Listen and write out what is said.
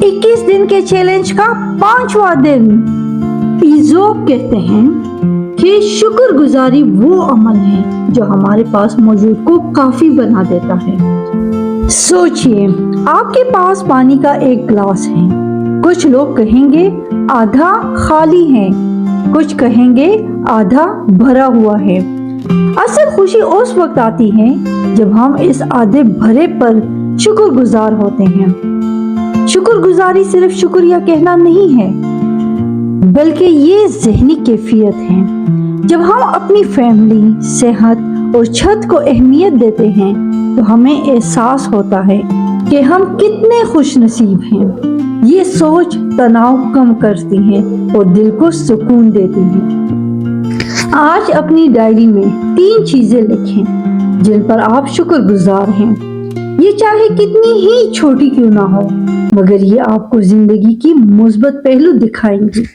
21 दिन के चैलेंज का 5वां दिन। ईज़ोप कहते हैं कि शुक्रगुजारी वो अमल है जो हमारे पास मौजूद को काफी बना देता है। सोचिए, आपके पास पानी का एक ग्लास है। कुछ लोग कहेंगे आधा खाली है, कुछ कहेंगे आधा भरा हुआ है। असल खुशी उस वक्त आती है जब हम इस आधे भरे पर शुक्रगुजार होते हैं। शुक्रगुजारी सिर्फ शुक्रिया कहना नहीं है, बल्कि ये ज़हनी कैफियत है। जब हम अपनी फैमिली, सेहत और छत को अहमियत देते हैं तो हमें एहसास होता है कि हम कितने खुशनसीब हैं। ये सोच तनाव कम करती है और दिल को सुकून देती है। आज अपनी डायरी में 3 चीजें लिखें जिन पर आप शुक्रगुजार हैं। ये चाहे कितनी ही छोटी क्यों ना हो, मगर ये आपको जिंदगी की मुस्बत पहलू दिखाएंगी।